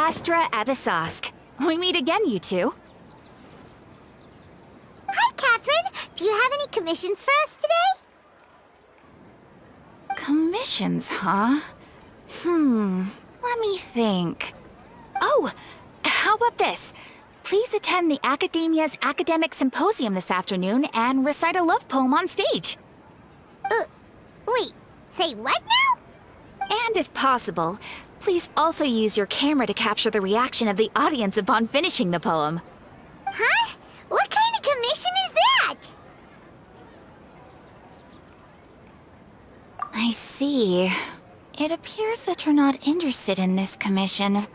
Astra Abyssosque. We meet again, you two. Hi, Catherine. Do you have any commissions for us today? Commissions, huh? Let me think. Oh, how about this? Please attend the Academia's Academic Symposium this afternoon and recite a love poem on stage. Wait, say what now? And if possible, please also use your camera to capture the reaction of the audience upon finishing the poem. Huh? What kind of commission is that? I see. It appears that you're not interested in this commission.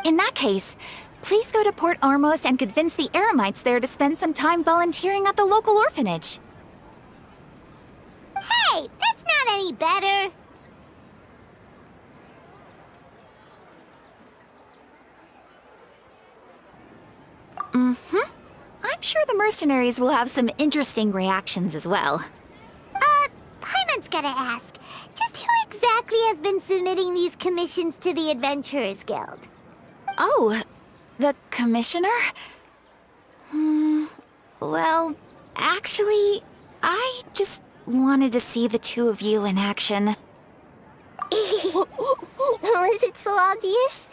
In that case, please go to Port Armos and convince the Eremites there to spend some time volunteering at the local orphanage. Hey, that's not any better. I'm sure the mercenaries will have some interesting reactions as well. Paimon's gotta ask, just who exactly has been submitting these commissions to the Adventurers Guild? Oh, the commissioner? Well, actually, I just wanted to see the two of you in action. Was it so obvious?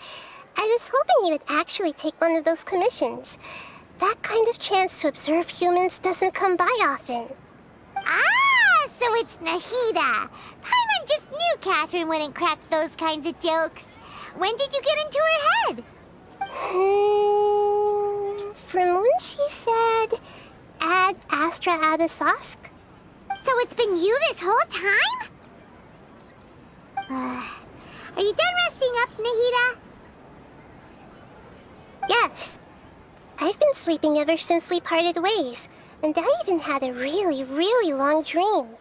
I was hoping you would actually take one of those commissions. That kind of chance to observe humans doesn't come by often. Ah, so it's Nahida. Paimon just knew Catherine wouldn't crack those kinds of jokes. When did you get into her head? From when she said, Ad Astra Abyssosque. So it's been you this whole time? Are you done resting up, Nahida? Yes. I've been sleeping ever since we parted ways, and I even had a really, really long dream.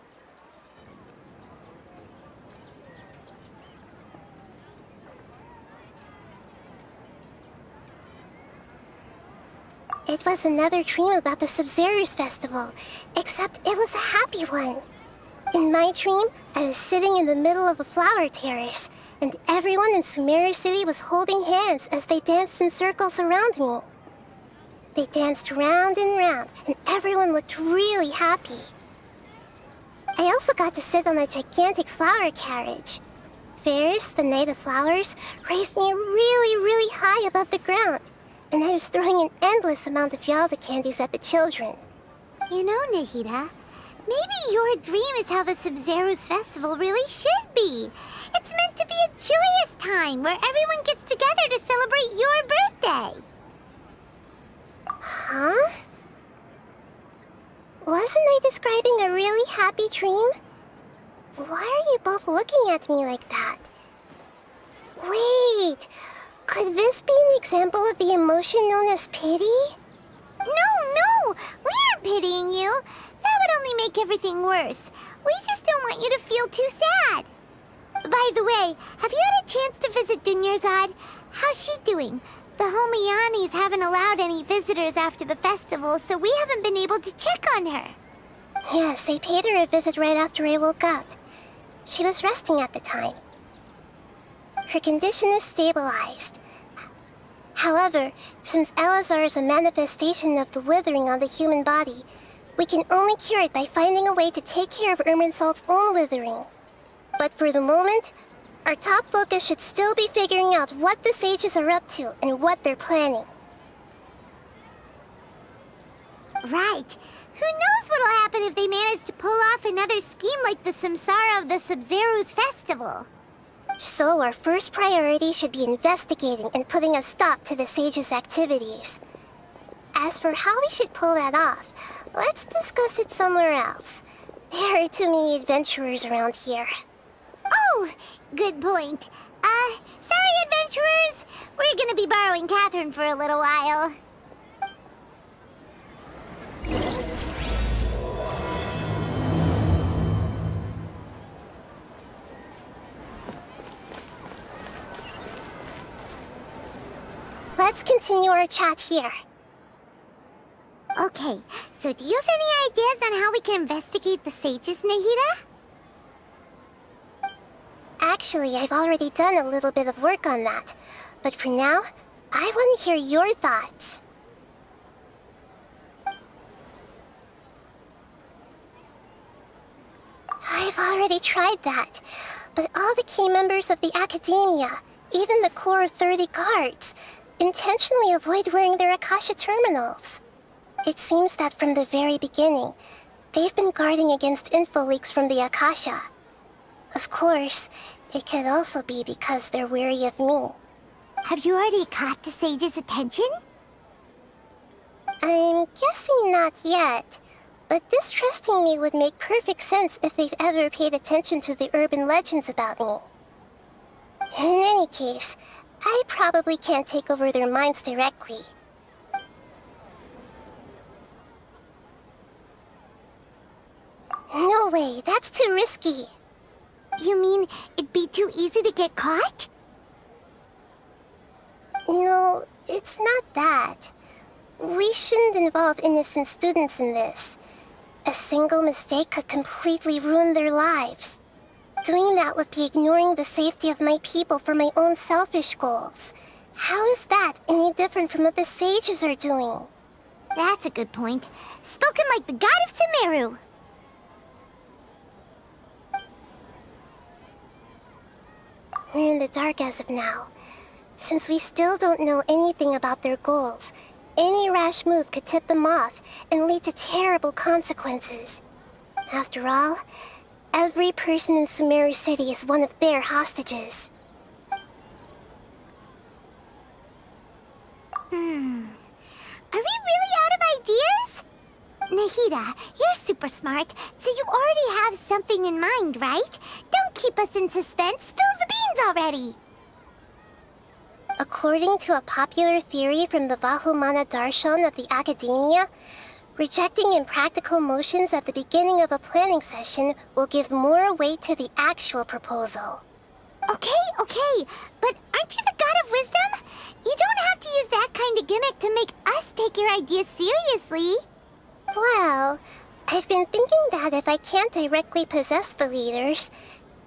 It was another dream about the Sub-Zero's festival, except it was a happy one. In my dream, I was sitting in the middle of a flower terrace, and everyone in Sumeru City was holding hands as they danced in circles around me. They danced round and round, and everyone looked really happy. I also got to sit on a gigantic flower carriage. Ferris, the Knight of Flowers, raised me really, really high above the ground, and I was throwing an endless amount of Yalda candies at the children. You know, Nahida, maybe your dream is how the Sub-Zero's festival really should be. It's meant to be a joyous time where everyone gets together to celebrate your birthday. Huh? Wasn't I describing a really happy dream? Why are you both looking at me like that? Wait, could this be an example of the emotion known as pity? No, we aren't pitying you. That would only make everything worse. We just don't want you to feel too sad. By the way, have you had a chance to visit Dunyarzad? How's she doing? The Homiyanis haven't allowed any visitors after the festival, so we haven't been able to check on her. Yes, I paid her a visit right after I woke up. She was resting at the time. Her condition is stabilized. However, since Elazar is a manifestation of the withering on the human body, we can only cure it by finding a way to take care of Irminsul's own withering. But for the moment, our top focus should still be figuring out what the sages are up to and what they're planning. Right. Who knows what'll happen if they manage to pull off another scheme like the Samsara of the Sub-Zero's festival? So our first priority should be investigating and putting a stop to the sages' activities. As for how we should pull that off, let's discuss it somewhere else. There are too many adventurers around here. Oh, good point. Sorry, adventurers. We're gonna be borrowing Catherine for a little while. Let's continue our chat here. Okay, so do you have any ideas on how we can investigate the sages, Nahida? Actually, I've already done a little bit of work on that. But for now, I want to hear your thoughts. I've already tried that, but all the key members of the Academia, even the core of 30 guards, intentionally avoid wearing their Akasha terminals. It seems that from the very beginning, they've been guarding against info leaks from the Akasha. Of course, it could also be because they're wary of me. Have you already caught the sage's attention? I'm guessing not yet, but distrusting me would make perfect sense if they've ever paid attention to the urban legends about me. In any case, I probably can't take over their minds directly. No way, that's too risky. You mean it'd be too easy to get caught? No, it's not that. We shouldn't involve innocent students in this. A single mistake could completely ruin their lives. Doing that would be ignoring the safety of my people for my own selfish goals. How is that any different from what the sages are doing? That's a good point. Spoken like the god of Sumeru. We're in the dark as of now. Since we still don't know anything about their goals, any rash move could tip them off and lead to terrible consequences. After all, every person in Sumeru City is one of their hostages. Are we really out of ideas? Nahida, you're super smart, so you already have something in mind, right? Don't keep us in suspense. Spill the beans already. According to a popular theory from the Vahumana Darshan of the Academia, rejecting impractical motions at the beginning of a planning session will give more weight to the actual proposal. Okay, but aren't you the god of wisdom? You don't have to use that kind of gimmick to make us take your ideas seriously. Well, I've been thinking that if I can't directly possess the leaders,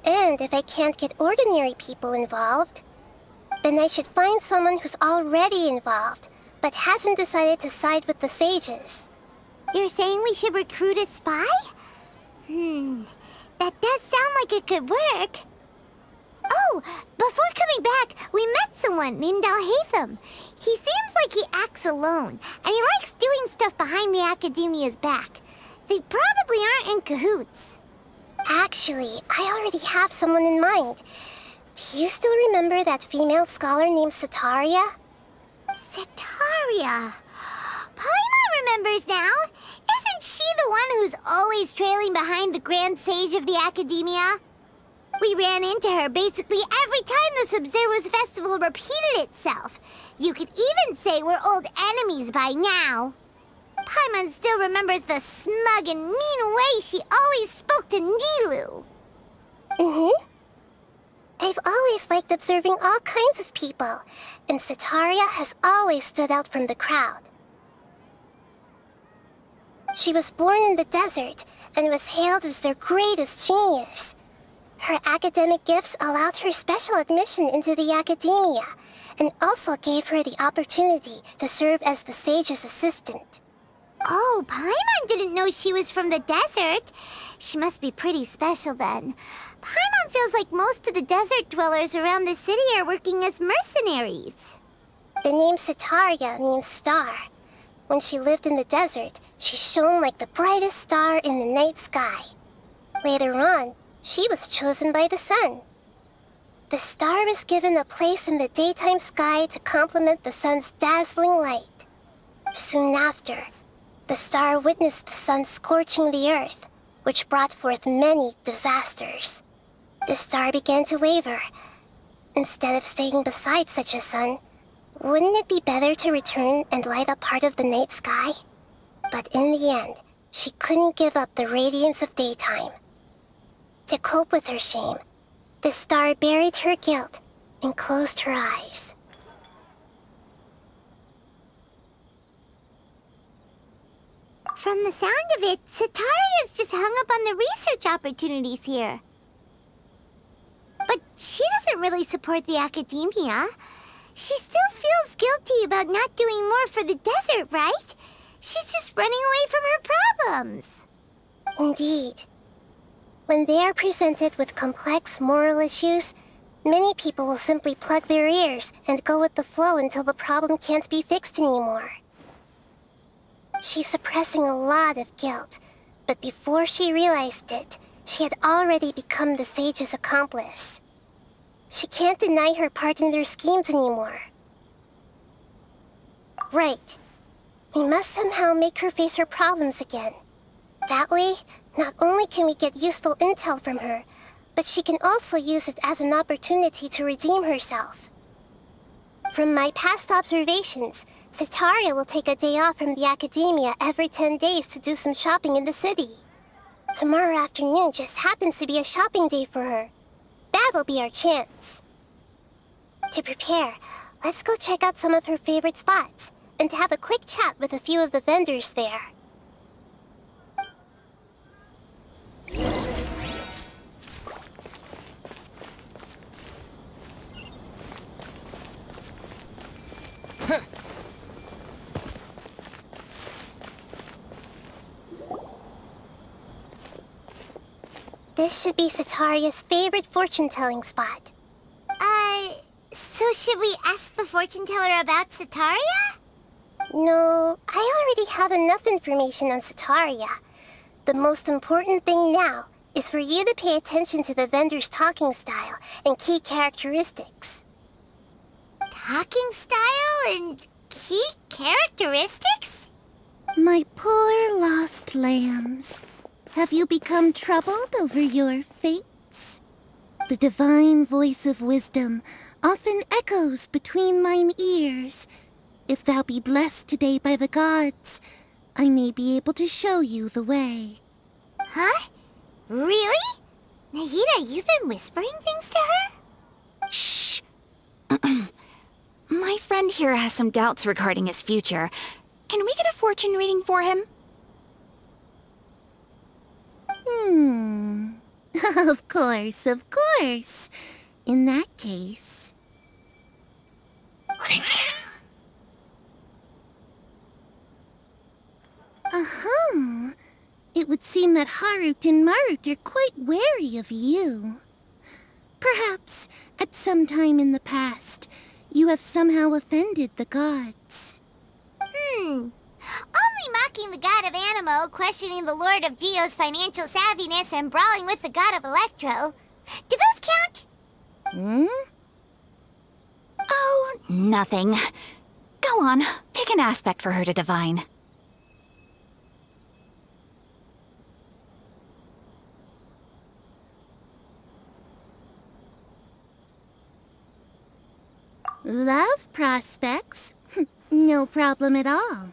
and if I can't get ordinary people involved, then I should find someone who's already involved, but hasn't decided to side with the sages. You're saying we should recruit a spy? That does sound like it could work. Oh, before coming back, we met someone named Alhaitham. He seems like he acts alone, and he likes doing stuff behind the Academia's back. They probably aren't in cahoots. Actually, I already have someone in mind. Do you still remember that female scholar named Sataria? Sataria. Paimon remembers now. Isn't she the one who's always trailing behind the Grand Sage of the Academia? We ran into her basically every time the Sub-Zero's festival repeated itself. You could even say we're old enemies by now. Paimon still remembers the smug and mean way she always spoke to Nilu. I've always liked observing all kinds of people, and Sataria has always stood out from the crowd. She was born in the desert and was hailed as their greatest genius. Her academic gifts allowed her special admission into the Academia, and also gave her the opportunity to serve as the sage's assistant. Oh, Paimon didn't know she was from the desert. She must be pretty special then. Paimon feels like most of the desert dwellers around the city are working as mercenaries. The name Sataria means star. When she lived in the desert, she shone like the brightest star in the night sky. Later on, she was chosen by the sun. The star was given a place in the daytime sky to complement the sun's dazzling light. Soon after, the star witnessed the sun scorching the earth, which brought forth many disasters. The star began to waver. Instead of staying beside such a sun, wouldn't it be better to return and light up part of the night sky? But in the end, she couldn't give up the radiance of daytime. To cope with her shame, the star buried her guilt and closed her eyes. From the sound of it, Sataria's just hung up on the research opportunities here. But she doesn't really support the academia. She still feels guilty about not doing more for the desert, right? She's just running away from her problems. Indeed. When they are presented with complex moral issues, many people will simply plug their ears and go with the flow until the problem can't be fixed anymore. She's suppressing a lot of guilt, but before she realized it, she had already become the sage's accomplice. She can't deny her part in their schemes anymore. Right. We must somehow make her face her problems again. That way, not only can we get useful intel from her, but she can also use it as an opportunity to redeem herself. From my past observations, Cetaria will take a day off from the academia every 10 days to do some shopping in the city. Tomorrow afternoon just happens to be a shopping day for her. That'll be our chance. To prepare, let's go check out some of her favorite spots, and have a quick chat with a few of the vendors there. This should be Cetaria's favorite fortune-telling spot. So should we ask the fortune teller about Cetaria? No, I already have enough information on Cetaria. The most important thing now is for you to pay attention to the vendor's talking style and key characteristics. Talking style and key characteristics? My poor lost lambs, have you become troubled over your fates? The divine voice of wisdom often echoes between mine ears. If thou be blessed today by the gods, I may be able to show you the way. Huh? Really? Nahida, you've been whispering things to her? Shh. My friend here has some doubts regarding his future. Can we get a fortune reading for him? Of course, of course. In that case... It would seem that Harut and Marut are quite wary of you. Perhaps, at some time in the past, you have somehow offended the gods. Only mocking the god of Animo, questioning the lord of Geo's financial savviness, and brawling with the god of Electro. Do those count? Oh, nothing. Go on, pick an aspect for her to divine. Love prospects? No problem at all.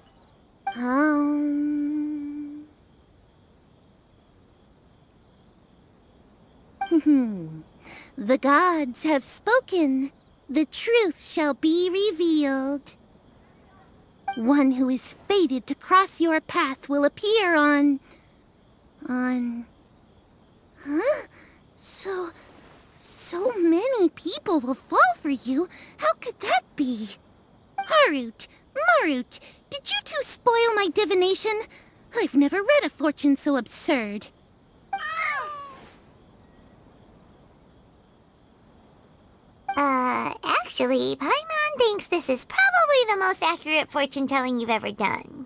The gods have spoken. The truth shall be revealed. One who is fated to cross your path will appear on... Huh? So many people will fall for you. How could that be? Harut, Marut, did you two spoil my divination? I've never read a fortune so absurd. Actually, Paimon thinks this is probably the most accurate fortune-telling you've ever done.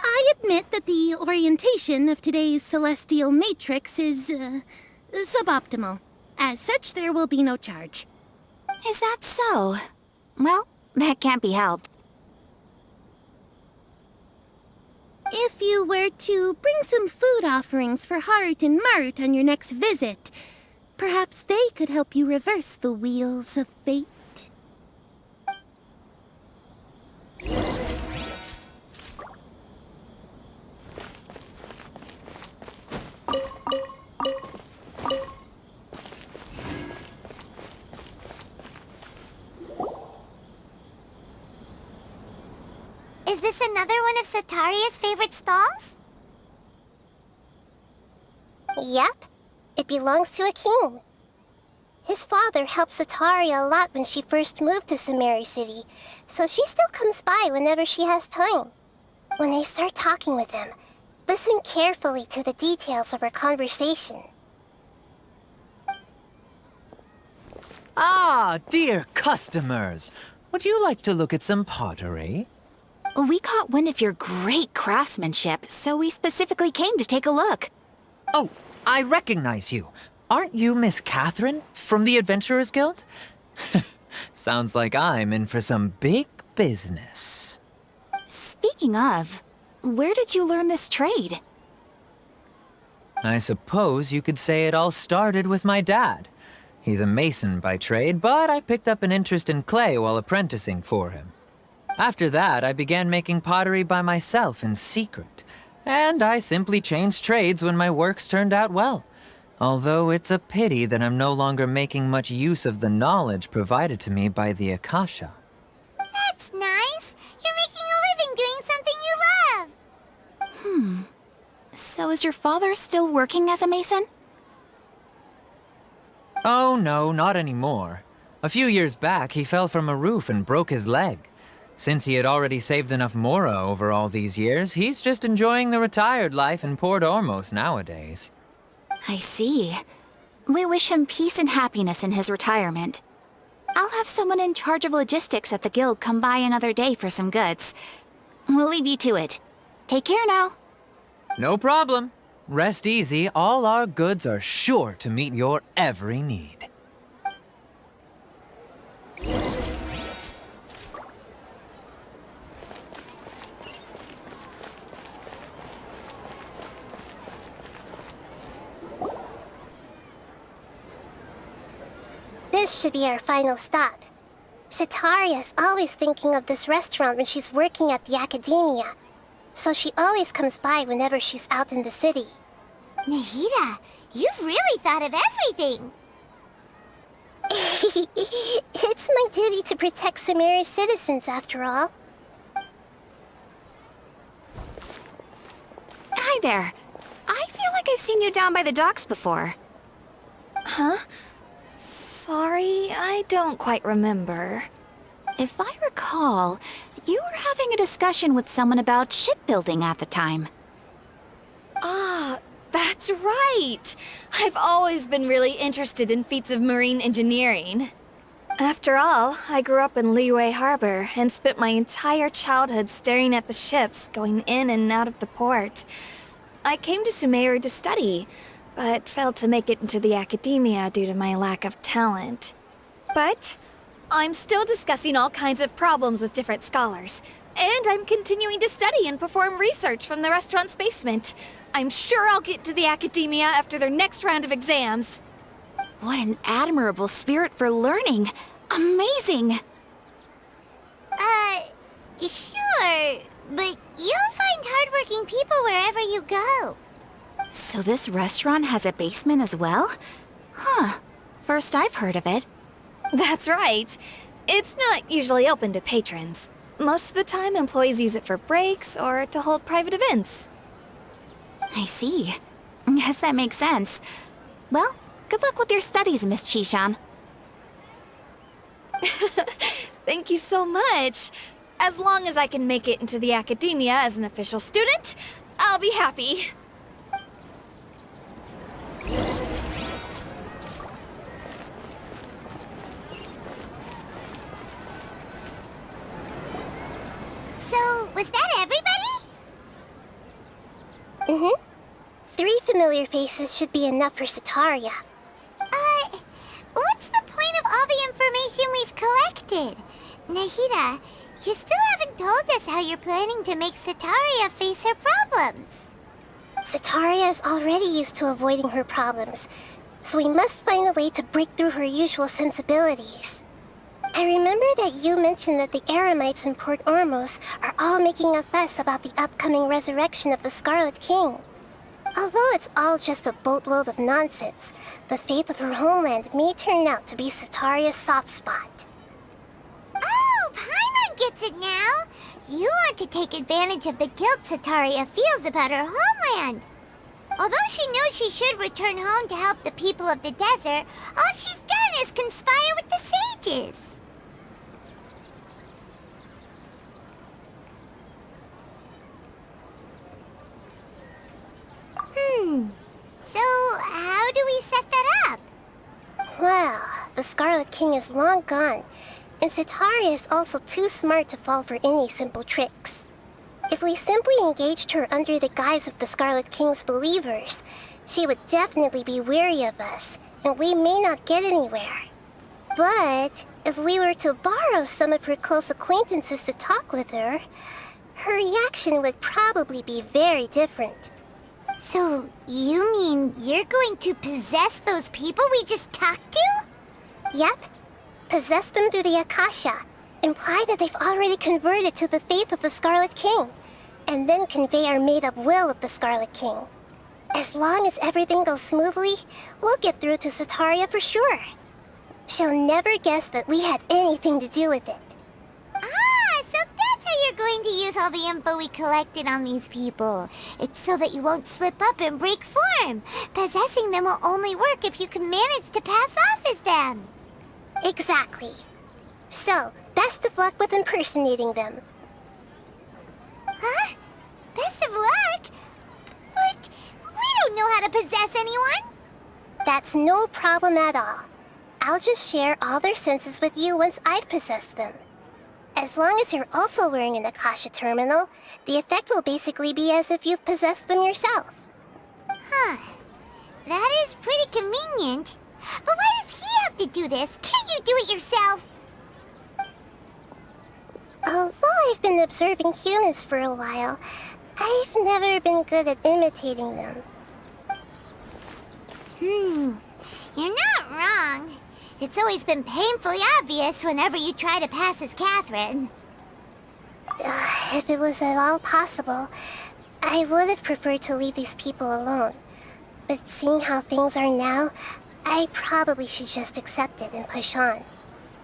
I admit that the orientation of today's celestial matrix is, suboptimal. As such, there will be no charge. Is that so? Well, that can't be helped. If you were to bring some food offerings for Harut and Marut on your next visit, perhaps they could help you reverse the wheels of fate. Is this another one of Cetaria's favorite stalls? Yep. it belongs to a king. His father helped Sataria a lot when she first moved to Samari City, so she still comes by whenever she has time. When I start talking with him, listen carefully to the details of our conversation. Ah, dear customers! Would you like to look at some pottery? We caught wind of your great craftsmanship, so we specifically came to take a look. Oh, I recognize you. Aren't you Miss Catherine from the Adventurers Guild? Sounds like I'm in for some big business. Speaking of, where did you learn this trade? I suppose you could say it all started with my dad. He's a mason by trade, but I picked up an interest in clay while apprenticing for him. After that, I began making pottery by myself in secret, and I simply changed trades when my works turned out well. Although it's a pity that I'm no longer making much use of the knowledge provided to me by the Akasha. That's nice. You're making a living doing something you love. So is your father still working as a mason? Oh no, not anymore. A few years back, he fell from a roof and broke his leg. Since he had already saved enough mora over all these years, he's just enjoying the retired life in Port Ormos nowadays. I see. We wish him peace and happiness in his retirement. I'll have someone in charge of logistics at the guild come by another day for some goods. We'll leave you to it. Take care now. No problem. Rest easy, all our goods are sure to meet your every need. This should be our final stop. Sataria's always thinking of this restaurant when she's working at the academia, so she always comes by whenever she's out in the city. Nahida, you've really thought of everything. It's my duty to protect Samari's citizens, after all. Hi there. I feel like I've seen you down by the docks before. Huh? Sorry, I don't quite remember. If I recall, you were having a discussion with someone about shipbuilding at the time. Ah, that's right! I've always been really interested in feats of marine engineering. After all, I grew up in Liyue Harbor and spent my entire childhood staring at the ships going in and out of the port. I came to Sumeru to study, but failed to make it into the academia due to my lack of talent. But I'm still discussing all kinds of problems with different scholars, and I'm continuing to study and perform research from the restaurant's basement. I'm sure I'll get to the academia after their next round of exams. What an admirable spirit for learning. Amazing! Sure, but you'll find hardworking people wherever you go. So this restaurant has a basement as well? Huh. First I've heard of it. That's right. It's not usually open to patrons. Most of the time, employees use it for breaks or to hold private events. I see. Guess that makes sense. Well, good luck with your studies, Miss Chishan. Thank you so much. As long as I can make it into the academia as an official student, I'll be happy. So, was that everybody? Mm-hmm. 3 familiar faces should be enough for Sataria. What's the point of all the information we've collected? Nahida, you still haven't told us how you're planning to make Sataria face her problems. Sataria is already used to avoiding her problems, so we must find a way to break through her usual sensibilities. I remember that you mentioned that the Eremites in Port Ormos are all making a fuss about the upcoming resurrection of the Scarlet King. Although it's all just a boatload of nonsense, the fate of her homeland may turn out to be Sataria's soft spot. Oh, Paimon gets it now! You want to take advantage of the guilt Sataria feels about her homeland. Although she knows she should return home to help the people of the desert, all she's done is conspire with the sages. So how do we set that up? Well, the Scarlet King is long gone, and Sitaria is also too smart to fall for any simple tricks. If we simply engaged her under the guise of the Scarlet King's believers, she would definitely be wary of us, and we may not get anywhere. But if we were to borrow some of her close acquaintances to talk with her, her reaction would probably be very different. So you mean you're going to possess those people we just talked to? Yep. Possess them through the Akasha. Imply that they've already converted to the faith of the Scarlet King, and then convey our made-up will of the Scarlet King. As long as everything goes smoothly, we'll get through to Sitaria for sure. She'll never guess that we had anything to do with it. Ah, so that's how you're going to use all the info we collected on these people. It's so that you won't slip up and break form. Possessing them will only work if you can manage to pass off as them. Exactly. So, best of luck with impersonating them. Huh? Best of luck? But we don't know how to possess anyone. That's no problem at all. I'll just share all their senses with you once I've possessed them. As long as you're also wearing an Akasha terminal, the effect will basically be as if you've possessed them yourself. Huh. That is pretty convenient. But why does he have to do this? Can't you do it yourself? Although I've been observing humans for a while, I've never been good at imitating them. You're not wrong. It's always been painfully obvious whenever you try to pass as Catherine. If it was at all possible, I would have preferred to leave these people alone. But seeing how things are now, I probably should just accept it and push on.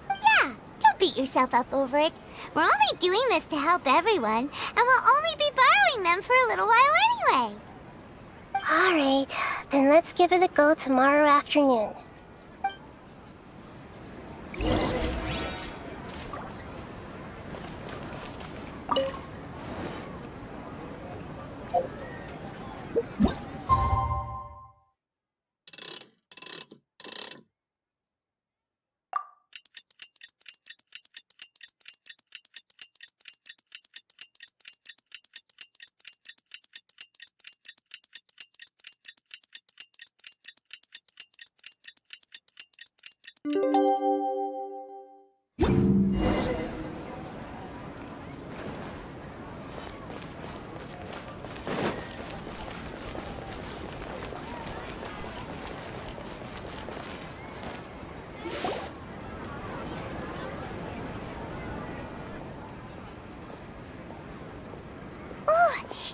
Yeah, don't beat yourself up over it. We're only doing this to help everyone, and we'll only be borrowing them for a little while anyway. Alright, then let's give it a go tomorrow afternoon.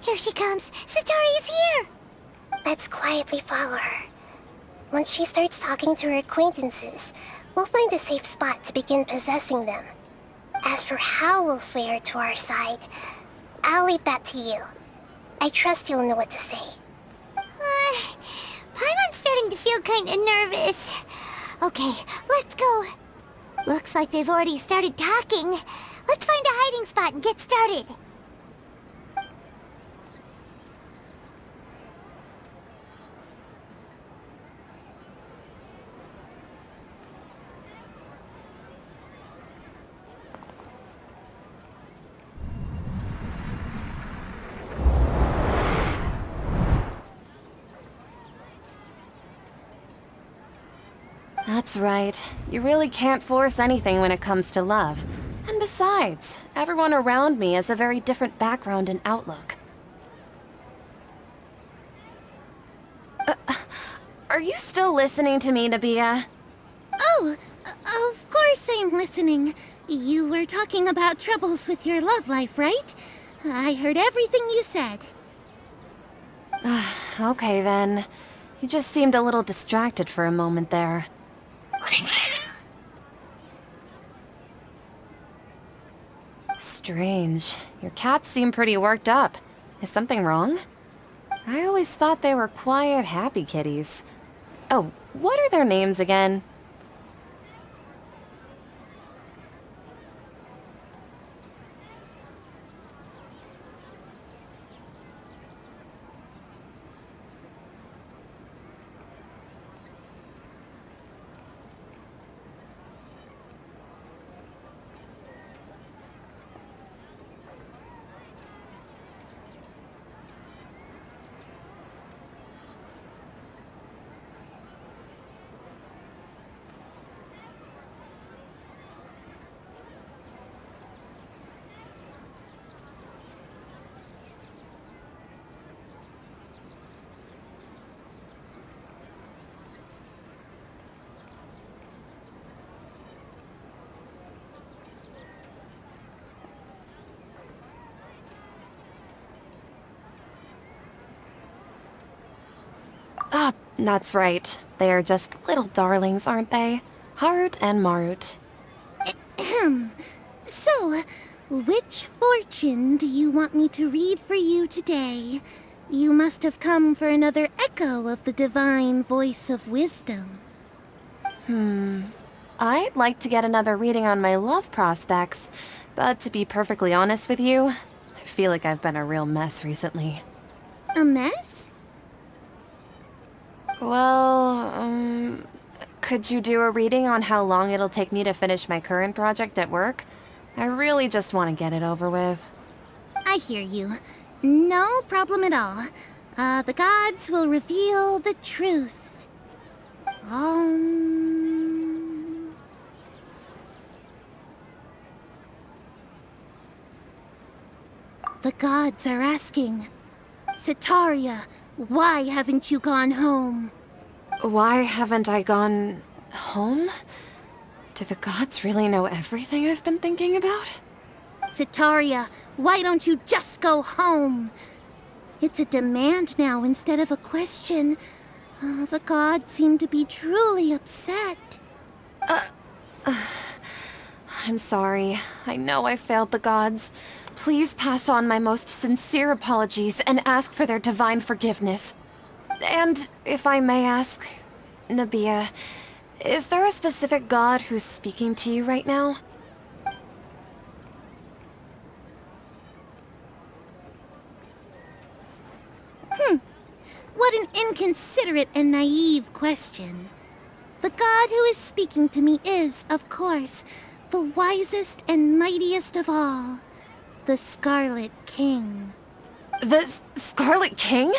Here she comes. Satari's here. Let's quietly follow her. Once she starts talking to her acquaintances, we'll find a safe spot to begin possessing them. As for how we'll sway her to our side, I'll leave that to you. I trust you'll know what to say. Paimon's starting to feel kinda nervous. Okay, let's go. Looks like they've already started talking. Let's find a hiding spot and get started. That's right. You really can't force anything when it comes to love. And besides, everyone around me has a very different background and outlook. Are you still listening to me, Nabia? Oh, of course I'm listening. You were talking about troubles with your love life, right? I heard everything you said. Okay then. You just seemed a little distracted for a moment there. Strange. Your cats seem pretty worked up. Is something wrong? I always thought they were quiet, happy kitties. Oh, what are their names again? Ah, that's right. They are just little darlings, aren't they? Harut and Marut. So, which fortune do you want me to read for you today? You must have come for another echo of the divine voice of wisdom. I'd like to get another reading on my love prospects, but to be perfectly honest with you, I feel like I've been a real mess recently. A mess? Well, could you do a reading on how long it'll take me to finish my current project at work? I really just want to get it over with. I hear you. No problem at all. The gods will reveal the truth. The gods are asking, Setaria, why haven't you gone home? Why haven't I gone home? Do the gods really know everything I've been thinking about? Setaria, why don't you just go home? It's a demand now instead of a question. The gods seem to be truly upset. I'm sorry. I know I failed the gods. Please pass on my most sincere apologies and ask for their divine forgiveness. And if I may ask, Nabia, is there a specific god who's speaking to you right now? What an inconsiderate and naive question. The god who is speaking to me is, of course, the wisest and mightiest of all, the Scarlet King. The Scarlet King?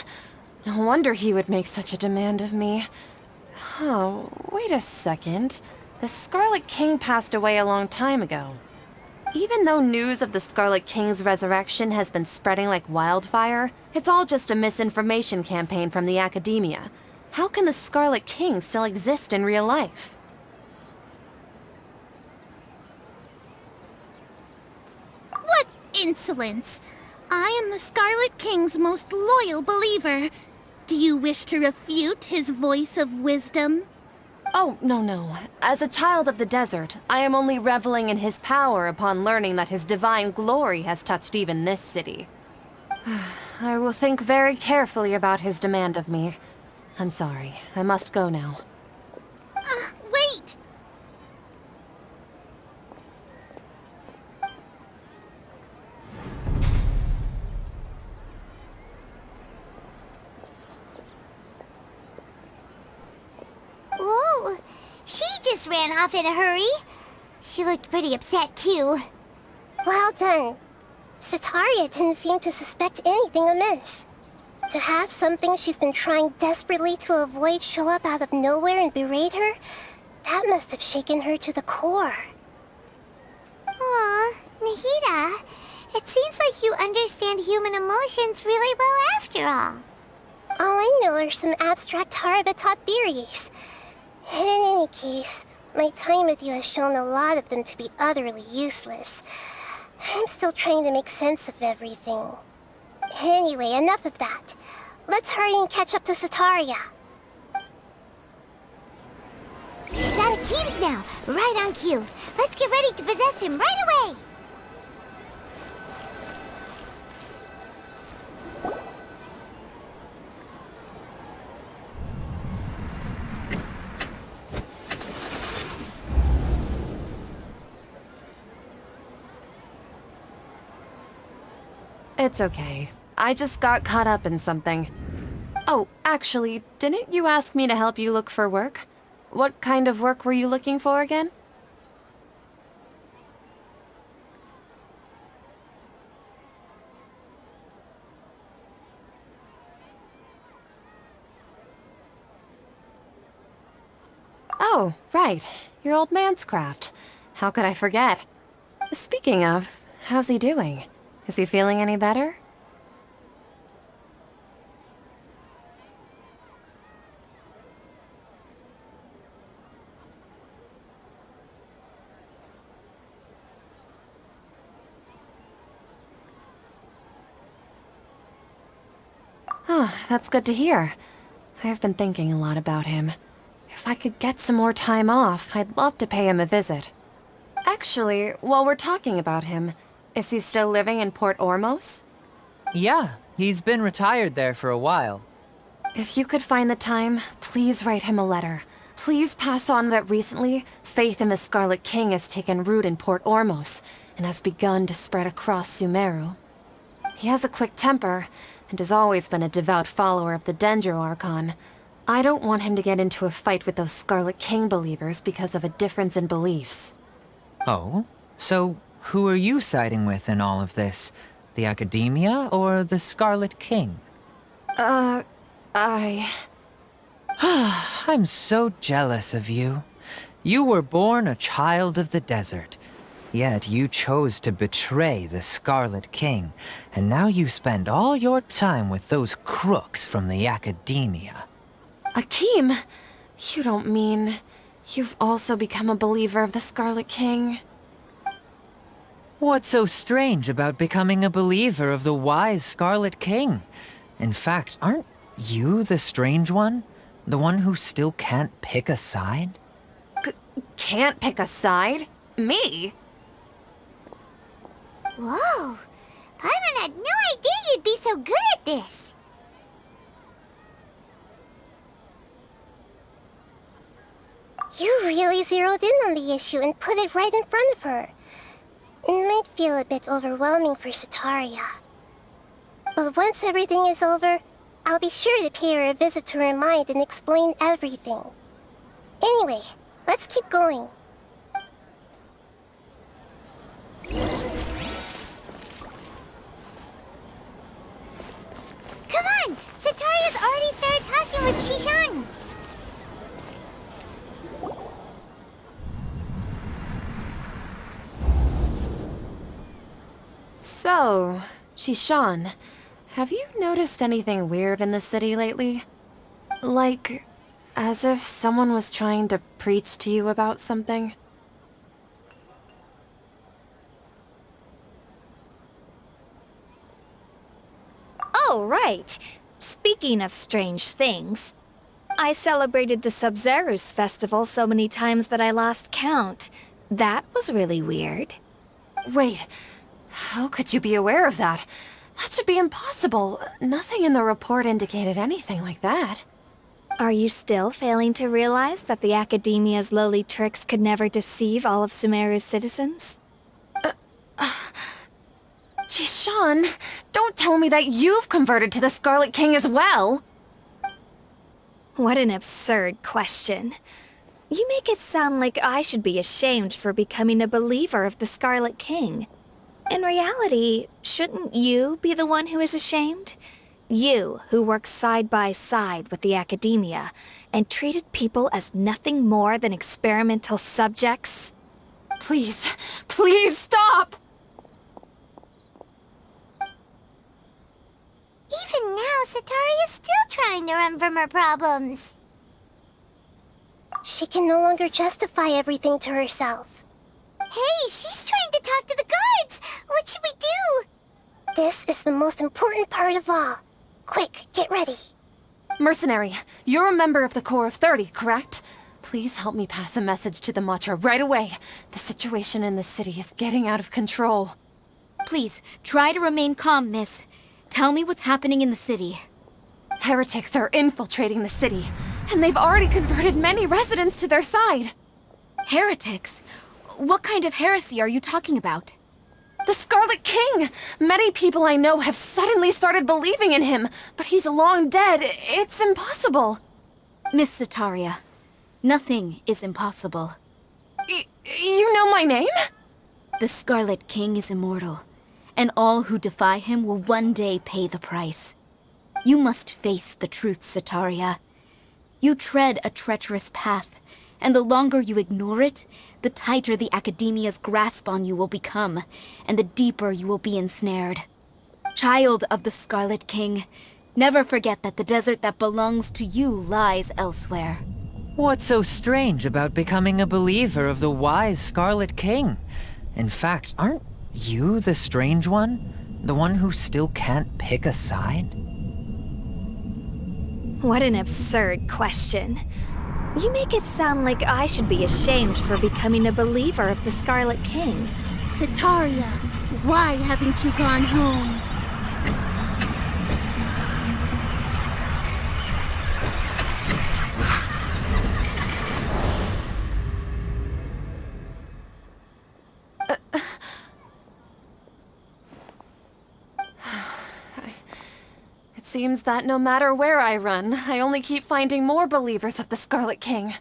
No wonder he would make such a demand of me. Oh, wait a second. The Scarlet King passed away a long time ago. Even though news of the Scarlet King's resurrection has been spreading like wildfire, it's all just a misinformation campaign from the academia. How can the Scarlet King still exist in real life? What insolence! I am the Scarlet King's most loyal believer. Do you wish to refute his voice of wisdom? Oh, no. As a child of the desert, I am only reveling in his power upon learning that his divine glory has touched even this city. I will think very carefully about his demand of me. I'm sorry. I must go now. Wait! Whoa! She just ran off in a hurry. She looked pretty upset, too. Well done. Setaria didn't seem to suspect anything amiss. To have something she's been trying desperately to avoid show up out of nowhere and berate her, that must have shaken her to the core. Aw, Nahida, it seems like you understand human emotions really well after all. All I know are some abstract Harabatot theories. In any case, my time with you has shown a lot of them to be utterly useless. I'm still trying to make sense of everything. Anyway, enough of that. Let's hurry and catch up to Setaria. He's out of teams now, right on cue. Let's get ready to possess him right away! It's okay. I just got caught up in something. Oh, actually, didn't you ask me to help you look for work? What kind of work were you looking for again? Oh, right. Your old man's craft. How could I forget? Speaking of, how's he doing? Is he feeling any better? Oh, that's good to hear. I have been thinking a lot about him. If I could get some more time off, I'd love to pay him a visit. Actually, while we're talking about him, is he still living in Port Ormos? Yeah, he's been retired there for a while. If you could find the time, please write him a letter. Please pass on that recently, faith in the Scarlet King has taken root in Port Ormos and has begun to spread across Sumeru. He has a quick temper and has always been a devout follower of the Dendro Archon. I don't want him to get into a fight with those Scarlet King believers because of a difference in beliefs. Oh? So, who are you siding with in all of this? The Academia or the Scarlet King? I'm so jealous of you. You were born a child of the desert. Yet you chose to betray the Scarlet King, and now you spend all your time with those crooks from the Academia. Akeem, you don't mean you've also become a believer of the Scarlet King? What's so strange about becoming a believer of the wise Scarlet King? In fact, aren't you the strange one? The one who still can't pick a side? Can't pick a side? Me? Whoa! Paimon had no idea you'd be so good at this! You really zeroed in on the issue and put it right in front of her. It might feel a bit overwhelming for Sataria. But once everything is over, I'll be sure to pay her a visit to her mind and explain everything. Anyway, let's keep going. Come on! Sataria's already started talking with Shishan! So, Shishan, have you noticed anything weird in the city lately? Like, as if someone was trying to preach to you about something? Oh, right. Speaking of strange things, I celebrated the Sub-Zerus festival so many times that I lost count. That was really weird. Wait, how could you be aware of that? That should be impossible. Nothing in the report indicated anything like that. Are you still failing to realize that the Academia's lowly tricks could never deceive all of Sumeru's citizens? Jishan, don't tell me that you've converted to the Scarlet King as well! What an absurd question. You make it sound like I should be ashamed for becoming a believer of the Scarlet King. In reality, shouldn't you be the one who is ashamed? You, who worked side by side with the Academia and treated people as nothing more than experimental subjects? Please, please stop! Even now, Sataria's still trying to run from her problems. She can no longer justify everything to herself. Hey, she's trying to talk to the guards! What should we do? This is the most important part of all. Quick, get ready. Mercenary, you're a member of the Corps of 30, correct? Please help me pass a message to the Matcha right away. The situation in the city is getting out of control. Please, try to remain calm, miss. Tell me what's happening in the city. Heretics are infiltrating the city, and they've already converted many residents to their side. Heretics? What kind of heresy are you talking about? The Scarlet King! Many people I know have suddenly started believing in him, but he's long dead. It's impossible. Miss Sataria, nothing is impossible. You know my name? The Scarlet King is immortal, and all who defy him will one day pay the price. You must face the truth, Sataria. You tread a treacherous path, and the longer you ignore it, the tighter the Academia's grasp on you will become, and the deeper you will be ensnared. Child of the Scarlet King, never forget that the desert that belongs to you lies elsewhere. What's so strange about becoming a believer of the wise Scarlet King? In fact, aren't you the strange one? The one who still can't pick a side? What an absurd question. You make it sound like I should be ashamed for becoming a believer of the Scarlet King. Sataria, why haven't you gone home? It seems that no matter where I run, I only keep finding more believers of the Scarlet King.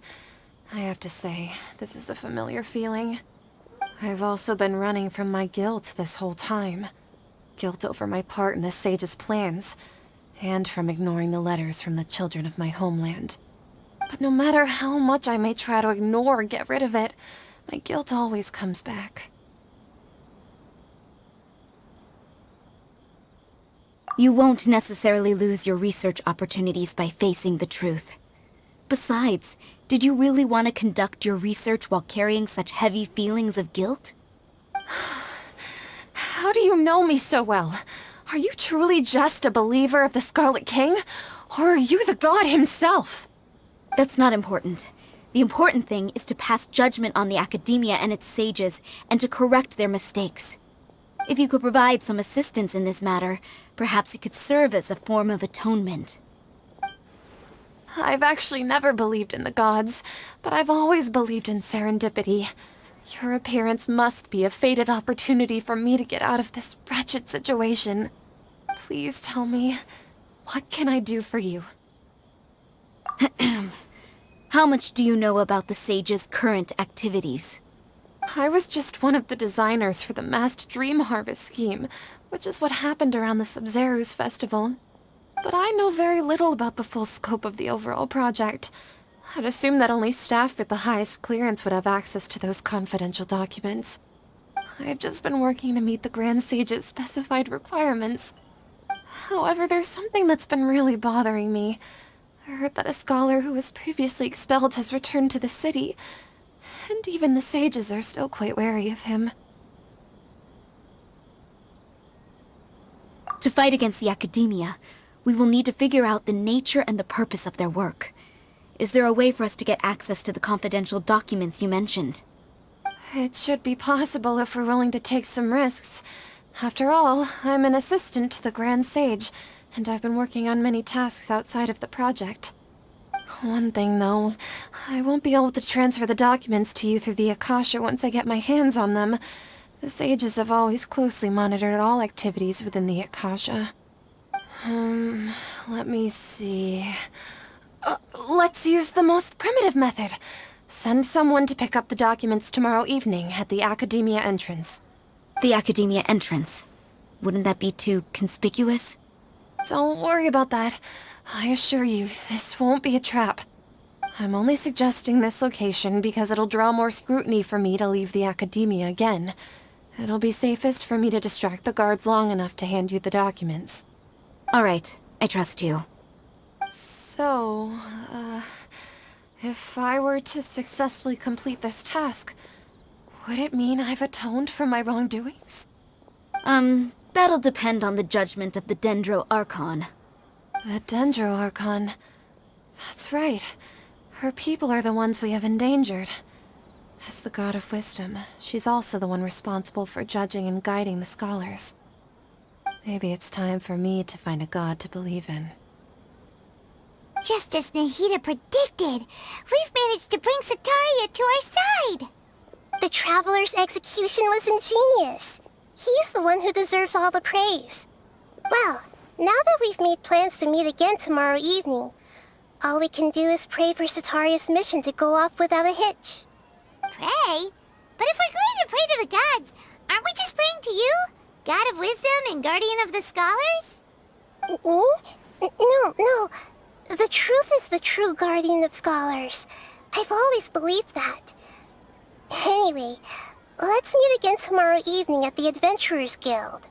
I have to say, this is a familiar feeling. I've also been running from my guilt this whole time. Guilt over my part in the Sage's plans, and from ignoring the letters from the children of my homeland. But no matter how much I may try to ignore or get rid of it, my guilt always comes back. You won't necessarily lose your research opportunities by facing the truth. Besides, did you really want to conduct your research while carrying such heavy feelings of guilt? How do you know me so well? Are you truly just a believer of the Scarlet King? Or are you the god himself? That's not important. The important thing is to pass judgment on the Academia and its sages, and to correct their mistakes. If you could provide some assistance in this matter, perhaps it could serve as a form of atonement. I've actually never believed in the gods, but I've always believed in serendipity. Your appearance must be a fated opportunity for me to get out of this wretched situation. Please tell me, what can I do for you? How much do you know about the sage's current activities? I was just one of the designers for the masked dream harvest scheme, which is what happened around the Sub-Zeru's festival. But I know very little about the full scope of the overall project. I'd assume that only staff with the highest clearance would have access to those confidential documents. I've just been working to meet the Grand Sage's specified requirements. However, there's something that's been really bothering me. I heard that a scholar who was previously expelled has returned to the city, and even the sages are still quite wary of him. To fight against the Academia, we will need to figure out the nature and the purpose of their work. Is there a way for us to get access to the confidential documents you mentioned? It should be possible if we're willing to take some risks. After all, I'm an assistant to the Grand Sage, and I've been working on many tasks outside of the project. One thing, though, I won't be able to transfer the documents to you through the Akasha once I get my hands on them. The sages have always closely monitored all activities within the Akasha. Let me see... let's use the most primitive method. Send someone to pick up the documents tomorrow evening at the Academia entrance. The Academia entrance? Wouldn't that be too conspicuous? Don't worry about that. I assure you, this won't be a trap. I'm only suggesting this location because it'll draw more scrutiny for me to leave the Academia again. It'll be safest for me to distract the guards long enough to hand you the documents. All right, I trust you. So, if I were to successfully complete this task, would it mean I've atoned for my wrongdoings? That'll depend on the judgment of the Dendro Archon. The Dendro Archon. That's right. Her people are the ones we have endangered. As the God of Wisdom, she's also the one responsible for judging and guiding the scholars. Maybe it's time for me to find a god to believe in. Just as Nahida predicted, we've managed to bring Sataria to our side! The Traveler's execution was ingenious. He's the one who deserves all the praise. Well, now that we've made plans to meet again tomorrow evening, all we can do is pray for Sataria's mission to go off without a hitch. Pray? But if we're going to pray to the gods, aren't we just praying to you? God of wisdom and guardian of the scholars? No. The truth is the true guardian of scholars. I've always believed that. Anyway, let's meet again tomorrow evening at the Adventurers Guild.